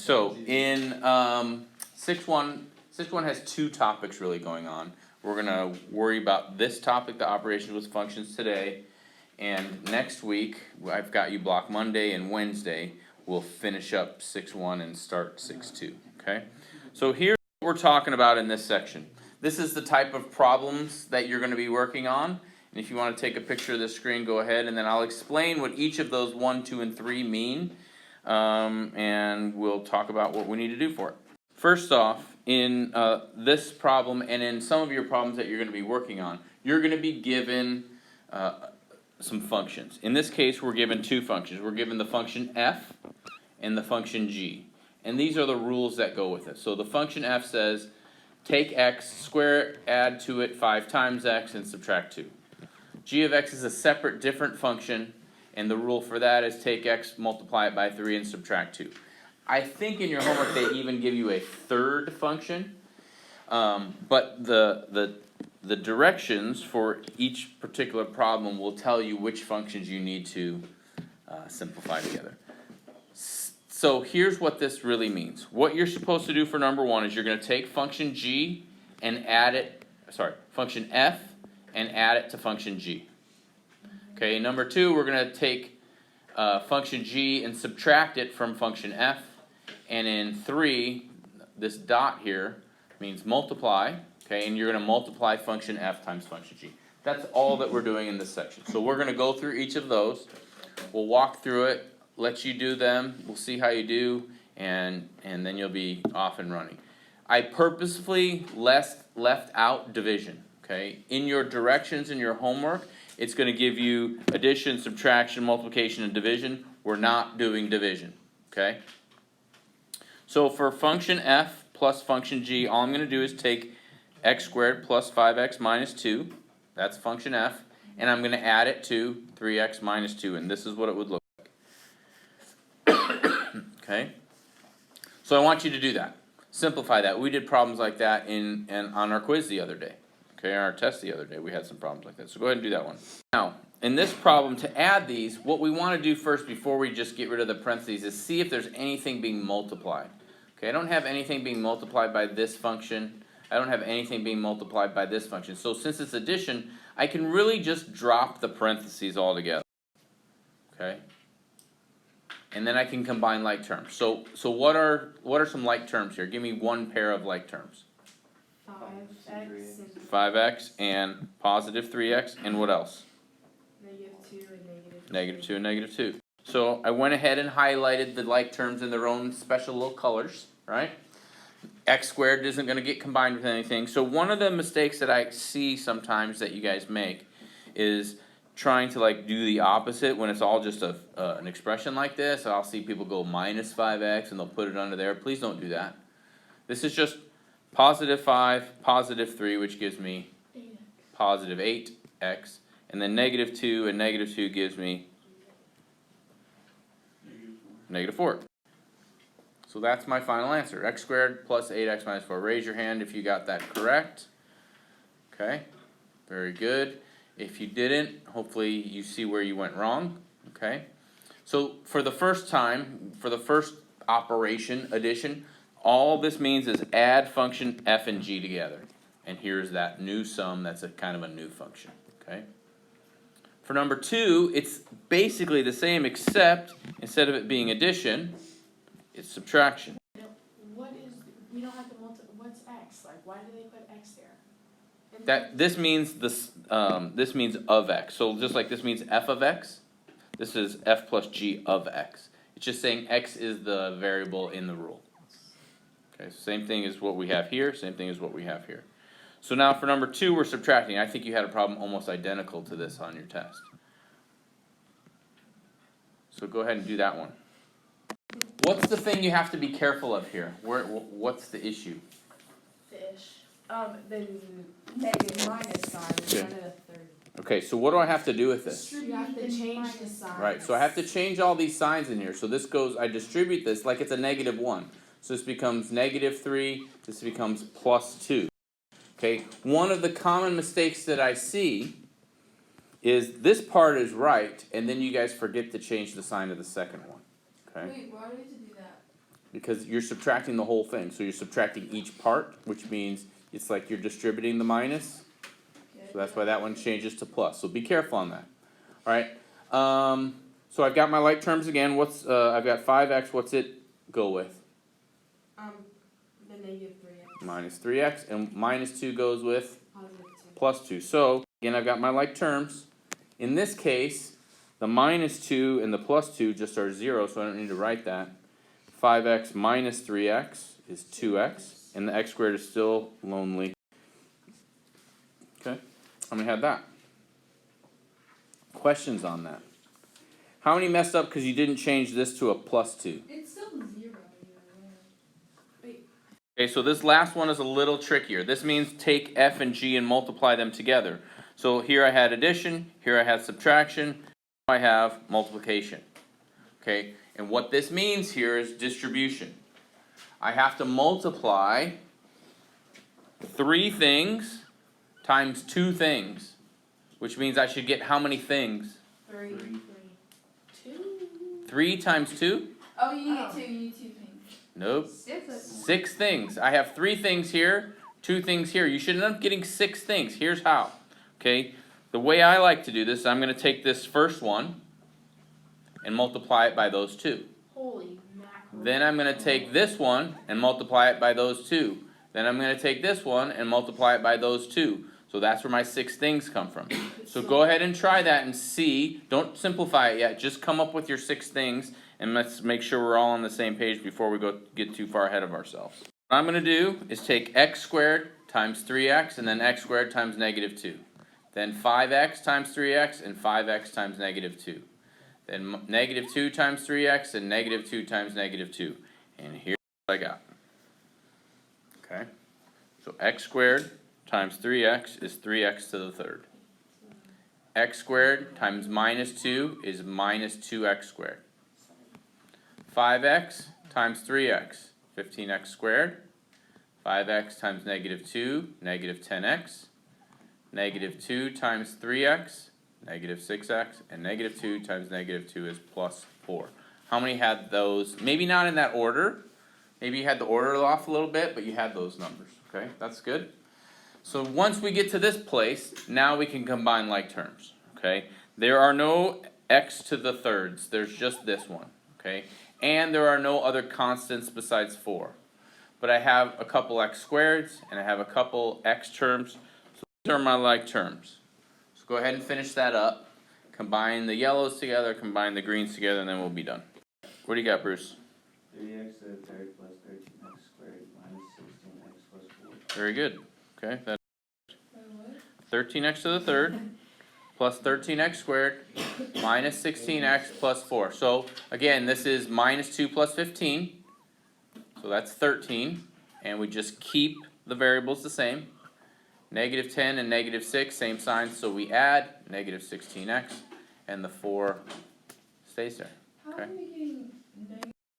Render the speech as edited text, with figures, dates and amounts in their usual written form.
So in 6.1 has two topics really going on. We're gonna worry about this topic, the operations with functions today, and next week I've got you block Monday and Wednesday. We'll finish up 6.1 and start 6.2. Okay. So here's what we're talking about in this section. This is the type of problems that you're going to be working on. And if you want to take a picture of the screen, go ahead, and then I'll explain what each of those 1, 2, and 3 mean. And we'll talk about what we need to do for it. First off, in this problem and in some of your problems that you're going to be working on, you're going to be given some functions. In this case, we're given two functions. We're given the function f and the function g. And these are the rules that go with it. So the function f says, take x, square it, add to it 5 times x, and subtract 2. G of x is a separate, different function, and the rule for that is take x, multiply it by 3, and subtract 2. I think in your homework they even give you a third function, but the directions for each particular problem will tell you which functions you need to simplify together. So here's what this really means. What you're supposed to do for number 1 is you're going to take function g and add it, function f and add it to function g. Okay, number 2, we're going to take function g and subtract it from function f. And in 3, this dot here means multiply, okay, and you're going to multiply function f times function g. That's all that we're doing in this section. So we're going to go through each of those. We'll walk through it, let you do them, we'll see how you do, and then you'll be off and running. I purposefully left out division, okay? In your directions in your homework, it's going to give you addition, subtraction, multiplication, and division. We're not doing division, okay? So for function f plus function g, all I'm going to do is take x squared plus 5x minus 2, that's function f, and I'm going to add it to 3x minus 2, and this is what it would look like. Okay? So I want you to do that. Simplify that. We did problems like that on our quiz the other day. Okay, on our test the other day, we had some problems like that. So go ahead and do that one. Now, in this problem, to add these, what we want to do first before we just get rid of the parentheses is see if there's anything being multiplied. Okay, I don't have anything being multiplied by this function. I don't have anything being multiplied by this function. So since it's addition, I can really just drop the parentheses altogether. Okay? And then I can combine like terms. So what are some like terms here? Give me one pair of like terms. 5x and positive 3x, and what else? -2 and -2 and -2. So I went ahead and highlighted the like terms in their own special little colors, right? X squared isn't going to get combined with anything. So one of the mistakes that I see sometimes that you guys make is trying to like do the opposite when it's all just an expression like this. I'll see people go minus 5x and they'll put it under there. Please don't do that. This is just positive 5, positive 3, which gives me positive 8x, and then -2 and -2 gives me -4. So that's my final answer. X squared plus 8x minus 4. Raise your hand if you got that correct. Okay, very good. If you didn't, hopefully you see where you went wrong. Okay, so for the first time, for the first operation, addition, all this means is add function f and g together. And here's that new sum that's a kind of a new function. Okay. For number 2, it's basically the same except instead of it being addition, it's subtraction. we don't have to multiply. What's x? Like, why do they put x there? This means this means of x. So just like this means f of x, this is f plus g of x. It's just saying x is the variable in the rule. Okay, so same thing as what we have here, same thing as what we have here. So now for number 2, we're subtracting. I think you had a problem almost identical to this on your test. So go ahead and do that one. What's the thing you have to be careful of here? What's the issue? The negative minus sign is Okay. one of the third. Okay, so what do I have to do with this? You have to change the sign. Right, so I have to change all these signs in here. So this goes, I distribute this like it's a -1. So this becomes -3, this becomes +2. Okay, one of the common mistakes that I see is this part is right, and then you guys forget to change the sign of the second one. Okay? Wait, why do we have to do that? because you're subtracting the whole thing, so you're subtracting each part, which means it's like you're distributing the minus. So that's why that one changes to plus, so be careful on that. Alright, so I've got my like terms again, I've got 5x, what's it go with? The negative 3x. Minus 3x, and minus 2 goes with Positive 2. plus 2. So, again, I've got my like terms. In this case, the minus 2 and the plus 2 just are 0, so I don't need to write that. 5x minus 3x is 2x, and the x squared is still lonely. Okay, how many had that? Questions on that? How many messed up because you didn't change this to a plus 2? It's still 0 either way. Okay, so this last one is a little trickier. This means take f and g and multiply them together. So here I had addition, here I had subtraction, I have multiplication. Okay, and what this means here is distribution. I have to multiply 3 things times 2 things, which means I should get how many things? 3. 2? 3 times 2? Oh, you need 2 things. Nope. 6. 6 things. I have 3 things here, 2 things here. You should end up getting 6 things. Here's how. Okay, the way I like to do this, I'm going to take this first one and multiply it by those 2. Holy mackerel. Then I'm going to take this one and multiply it by those 2. Then I'm going to take this one and multiply it by those 2. So that's where my 6 things come from. So go ahead and try that and see. Don't simplify it yet. Just come up with your 6 things and let's make sure we're all on the same page before we get too far ahead of ourselves. What I'm going to do is take x squared times 3x and then x squared times negative 2. Then 5x times 3x and 5x times negative 2. Then negative 2 times 3x and negative 2 times negative 2. And here's what I got. Okay, so x squared times 3x is 3x to the third. X squared times minus 2 is minus 2x squared. 5x times 3x, 15x squared. 5x times negative 2, negative 10x. Negative 2 times 3x, negative 6x. And negative 2 times negative 2 is plus 4. How many had those? Maybe not in that order. Maybe you had the order off a little bit, but you had those numbers. Okay, that's good. So once we get to this place, now we can combine like terms. Okay, there are no x to the thirds. There's just this one. Okay, and there are no other constants besides 4. But I have a couple x squareds and I have a couple x terms. So these are my like terms. So go ahead and finish that up. Combine the yellows together, combine the greens together, and then we'll be done. What do you got, Bruce? 3x to the third plus 13x squared minus 16x plus 4. Very good. Okay, that's 13x to the third plus 13x squared minus 16x plus 4. So again, this is minus 2 plus 15. So that's 13. And we just keep the variables the same. Negative 10 and negative 6, same sign. So we add negative 16x and the 4 stays there. How Okay. do we